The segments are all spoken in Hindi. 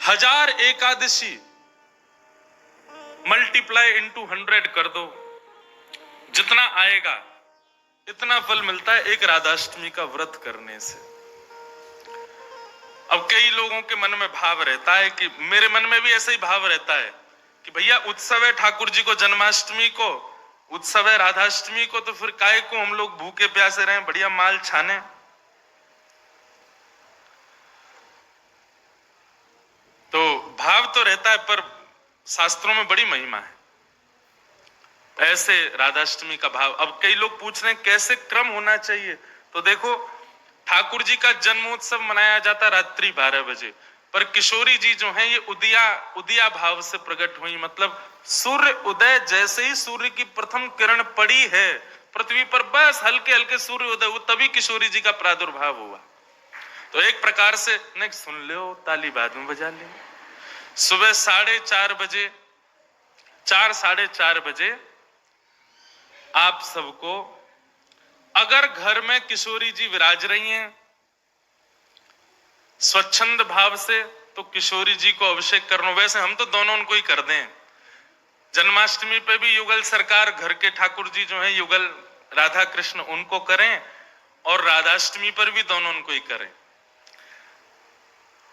1000 एकादशी मल्टीप्लाई इंटू 100 कर दो, जितना आएगा इतना फल मिलता है एक राधाष्टमी का व्रत करने से। अब कई लोगों के मन में भाव रहता है कि मेरे मन में भी ऐसा ही भाव रहता है कि भैया उत्सव है ठाकुर जी को, जन्माष्टमी को उत्सव है, राधाष्टमी को, तो फिर काहे को हम लोग भूखे प्यासे रहें, बढ़िया माल छाने। तो भाव तो रहता है, पर शास्त्रों में बड़ी महिमा है ऐसे राधाष्टमी का भाव। अब कई लोग पूछ रहे हैं कैसे क्रम होना चाहिए, तो देखो ठाकुर जी का जन्मोत्सव मनाया जाता रात्रि 12 बजे, पर किशोरी जी जो हैं ये उदिया भाव से प्रकट हुई। मतलब सूर्य उदय, जैसे ही सूर्य की प्रथम किरण पड़ी है पृथ्वी पर, बस हल्के हल्के सूर्य उदय, वो तभी किशोरी जी का प्रादुर्भाव हुआ। तो एक प्रकार से नेक्स्ट सुन लो, ताली बाद में बजा ले। सुबह 4:30 बजे, 4-4:30 बजे आप सबको, अगर घर में किशोरी जी विराज रही हैं स्वच्छंद भाव से, तो किशोरी जी को अभिषेक करना। वैसे हम तो दोनों उनको ही कर दें, जन्माष्टमी पे भी युगल सरकार घर के ठाकुर जी जो हैं युगल राधा कृष्ण उनको करें, और राधाष्टमी पर भी दोनों उनको ही करें।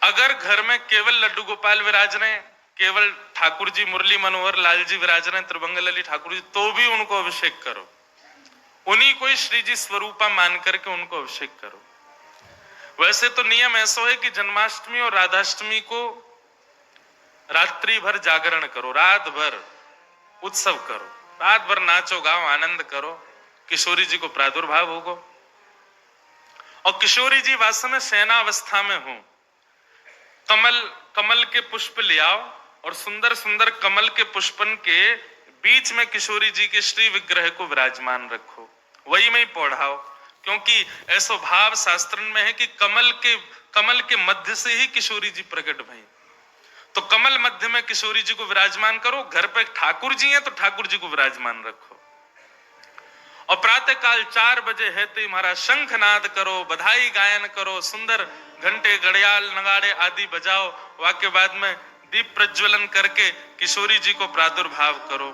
अगर घर में केवल लड्डू गोपाल विराज रहे, केवल ठाकुर जी मुरली मनोहर लाल जी विराज रहे, त्रिभंगलली ठाकुर जी, तो भी उनको अभिषेक करो, उन्हीं को ही श्री जी स्वरूपा मान करके उनको अभिषेक करो। वैसे तो नियम ऐसा है कि जन्माष्टमी और राधाष्टमी को रात्रि भर जागरण करो, रात भर उत्सव करो, रात भर नाचो गाओ आनंद करो, किशोरी जी को प्रादुर्भाव होगा। और किशोरी जी वास्तव में शयनावस्था में हो, कमल के पुष्प ले आओ और सुंदर सुंदर कमल के पुष्पन के बीच में किशोरी जी के श्री विग्रह को विराजमान रखो, वही में ही पौढ़ाओ, क्योंकि ऐसा भाव शास्त्र में है कि कमल के मध्य से ही किशोरी जी प्रकट भई। तो कमल मध्य में किशोरी जी को विराजमान करो, घर पे ठाकुर जी हैं तो ठाकुर जी को विराजमान रखो। और प्रातः काल 4 बजे है तो हमारा शंखनाद करो, बधाई गायन करो, सुंदर घंटे घड़ियाल नगाड़े आदि बजाओ, वाक्य बाद में दीप प्रज्वलन करके किशोरी जी को प्रादुर्भाव करो।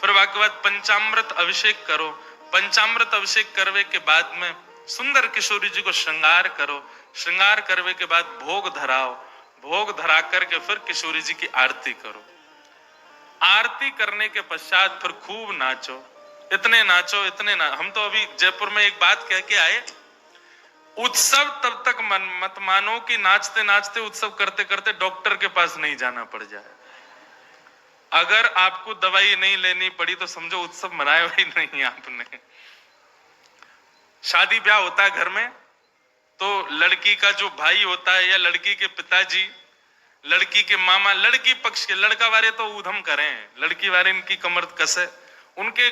फिर वाक्य बाद पंचामृत अभिषेक करो, पंचामृत अभिषेक करने के बाद में सुंदर किशोरी जी को श्रृंगार करो, श्रृंगार करने के बाद भोग धराओ, भोग धरा करके फिर किशोरी जी की आरती करो। आरती करने के पश्चात फिर खूब नाचो, इतने नाचो इतने हम तो अभी जयपुर में एक बात कह के आए, उत्सव तब तक मत मानो कि नाचते नाचते उत्सव करते करते डॉक्टर के पास नहीं जाना पड़ जाए। अगर आपको दवाई नहीं लेनी पड़ी तो समझो उत्सव मनाया ही नहीं आपने। शादी ब्याह होता है घर में, तो लड़की का जो भाई होता है या लड़की के पिताजी, लड़की के मामा, लड़की पक्ष के, लड़का वाले तो ऊधम करें, लड़की वाले इनकी कमर कसे, उनके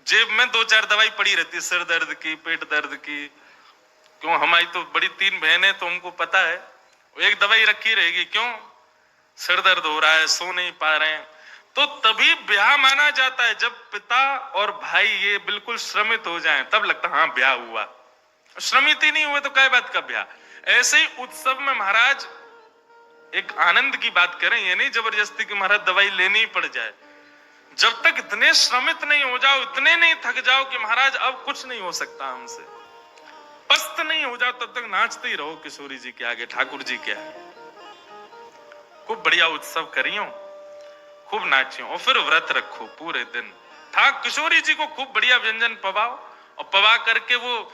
जेब में 2-4 दवाई पड़ी रहती है, सिर दर्द की, पेट दर्द की। क्यों, हमारी तो बड़ी 3 बहनें, तो उनको पता है एक दवाई रखी रहेगी, क्यों सिर दर्द हो रहा है, सो नहीं पा रहे हैं। तो तभी ब्याह माना जाता है जब पिता और भाई ये बिल्कुल श्रमित हो जाएं, तब लगता हाँ ब्याह हुआ। श्रमित ही नहीं हुए तो क्या बात का ब्याह। ऐसे ही उत्सव में महाराज एक आनंद की बात करें, ये नहीं जबरदस्ती कि महाराज दवाई लेनी ही पड़ जाए। जब तक इतने श्रमित नहीं हो जाओ, इतने नहीं थक जाओ कि महाराज अब कुछ नहीं हो सकता हमसे, पस्त नहीं हो जाओ, तब तक नाचते ही रहो किशोरी जी के आगे, ठाकुर जी के आगे। खूब बढ़िया उत्सव करियो, खूब नाचियो, और फिर व्रत रखो पूरे दिन। किशोरी जी को खूब बढ़िया व्यंजन पवाओ, और पवा करके वो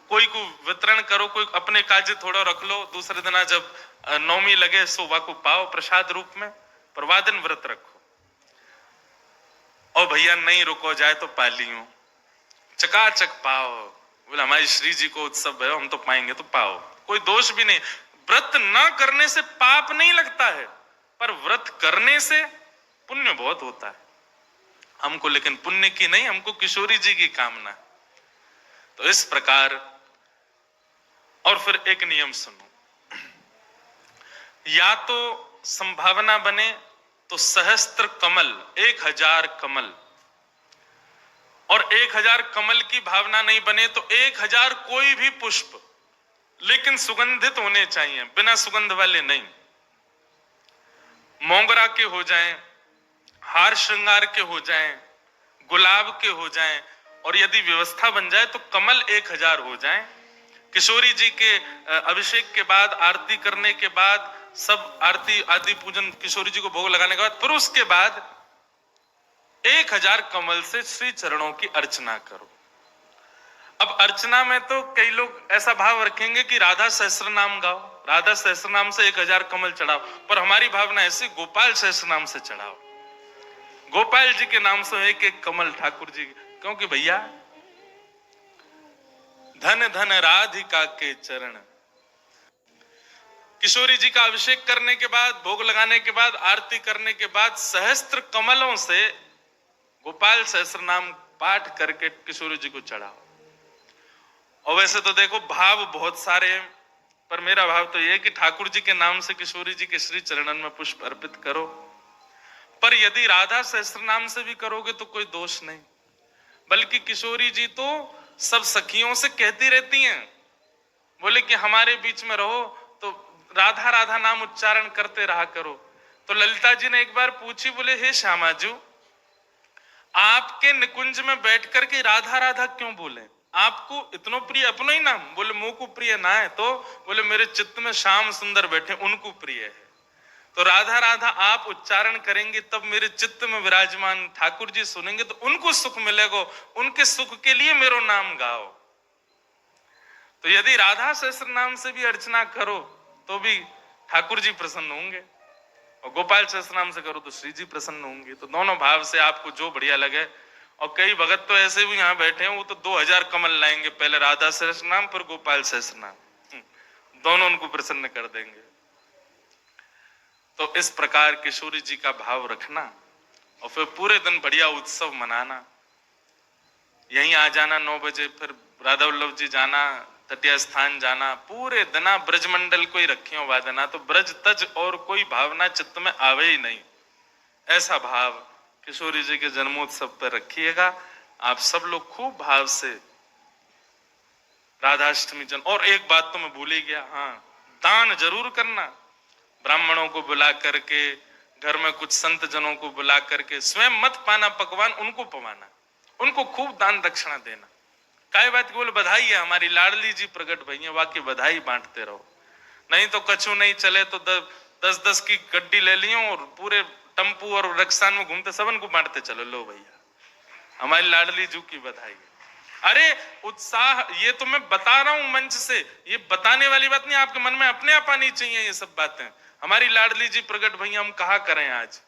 कोई को वितरण करो, कोई अपने काजे थोड़ा रख लो, दूसरे दिन जब नौमी लगे सोवा को पाओ प्रसाद रूप में, परवा दिन व्रत रखो। और भैया नहीं रुको जाए तो पालियो, चकाचक पाओ, बोले हमारी श्री जी को उत्सव है हम तो पाएंगे, तो पाओ, कोई दोष भी नहीं। व्रत ना करने से पाप नहीं लगता है, पर व्रत करने से पुण्य बहुत होता है हमको, लेकिन पुण्य की नहीं, हमको किशोरी जी की कामना। तो इस प्रकार, और फिर एक नियम सुनो, या तो संभावना बने तो सहस्त्र कमल, 1000 कमल, और 1000 कमल की भावना नहीं बने तो 1000 कोई भी पुष्प, लेकिन सुगंधित होने चाहिए, बिना सुगंध वाले नहीं। मोगरा के हो जाएं, हार श्रृंगार के हो जाएं, गुलाब के हो जाएं, और यदि व्यवस्था बन जाए तो कमल 1000 हो जाएं। किशोरी जी के अभिषेक के बाद, आरती करने के बाद, सब आरती आदि पूजन किशोरी जी को भोग लगाने के बाद, फिर उसके बाद 1000 कमल से श्री चरणों की अर्चना करो। अब अर्चना में तो कई लोग ऐसा भाव रखेंगे कि राधा सहस्त्र नाम गाओ, राधा सहस्त्र नाम से 1000 कमल चढ़ाओ, पर हमारी भावना ऐसी, गोपाल सहस्त्र नाम से चढ़ाओ। गोपाल जी के नाम से एक एक कमल ठाकुर जी, क्योंकि भैया धन धन राधिका के चरण। किशोरी जी का अभिषेक करने के बाद, भोग लगाने के बाद, आरती करने के बाद सहस्त्र कमलों से गोपाल सहस्त्र नाम पाठ करके किशोरी जी को चढ़ाओ। और वैसे तो देखो भाव बहुत सारे हैं, पर मेरा भाव तो यह है कि ठाकुर जी के नाम से किशोरी जी के श्री चरणन में पुष्प अर्पित करो। पर यदि राधा सहस्त्र नाम से भी करोगे तो कोई दोष नहीं, बल्कि किशोरी जी तो सब सखियों से कहती रहती हैं, बोले कि हमारे बीच में रहो तो राधा राधा नाम उच्चारण करते रहा करो। तो ललिता जी ने एक बार पूछी, बोले हे श्यामाजू, आपके निकुंज में बैठ करके राधा राधा क्यों बोले? आपको इतनो प्रिय अपनो ही नाम? बोले मुंह को प्रिय ना है तो? बोले मेरे चित्त में श्याम सुंदर बैठे, उनको प्रिय है। तो राधा राधा आप उच्चारण करेंगे तब मेरे चित्त में विराजमान ठाकुर जी सुनेंगे तो उनको सुख मिलेगा, उनके सुख के लिए मेरो नाम गाओ। तो यदि राधा सहस्त्र नाम से भी अर्चना करो तो भी ठाकुर जी प्रसन्न होंगे, और गोपाल सहस्त्र नाम से करो तो श्री जी प्रसन्न होंगे। तो दोनों भाव से आपको जो बढ़िया लगे। और कई भगत तो ऐसे भी यहाँ बैठे हैं, वो तो 2000 कमल लाएंगे, पहले राधा सहस्त्र नाम फिर गोपाल सहस्त्र नाम, दोनों उनको प्रसन्न कर देंगे। तो इस प्रकार किशोरी जी का भाव रखना और फिर पूरे दिन बढ़िया उत्सव मनाना। यहीं आ जाना 9 बजे, फिर राधा वल्लभ जी जाना, तटिया स्थान जाना, पूरे दिना ब्रजमंडल को ही रखियो वादना, तो ब्रज तज और कोई भावना चित्त में आवे ही नहीं। ऐसा भाव किशोरी जी के जन्मोत्सव पर रखिएगा। आप सब लोग खूब भाव से राधाष्टमी जन। और एक बात तो मैं भूल ही गया, हाँ, दान जरूर करना। ब्राह्मणों को बुला करके, घर में कुछ संत जनों को बुला करके, स्वयं मत पाना पकवान, उनको पवाना, उनको खूब दान दक्षिणा देना। काय बात की? बोले बधाई है, हमारी लाडली जी प्रकट भई है, वाकई बधाई बांटते रहो। नहीं तो कछु नहीं चले तो 10-10 की गड्डी ले लियो और पूरे टम्पू और रक्सान में घूमते सबन को बांटते चलो, लो भैया हमारी लाडली जू की बधाई है। अरे उत्साह, ये तो मैं बता रहा हूं मंच से, ये बताने वाली बात नहीं, आपके मन में अपने आप आनी चाहिए ये सब बातें। हमारी लाडली जी प्रकट भैया, हम कहा करें आज।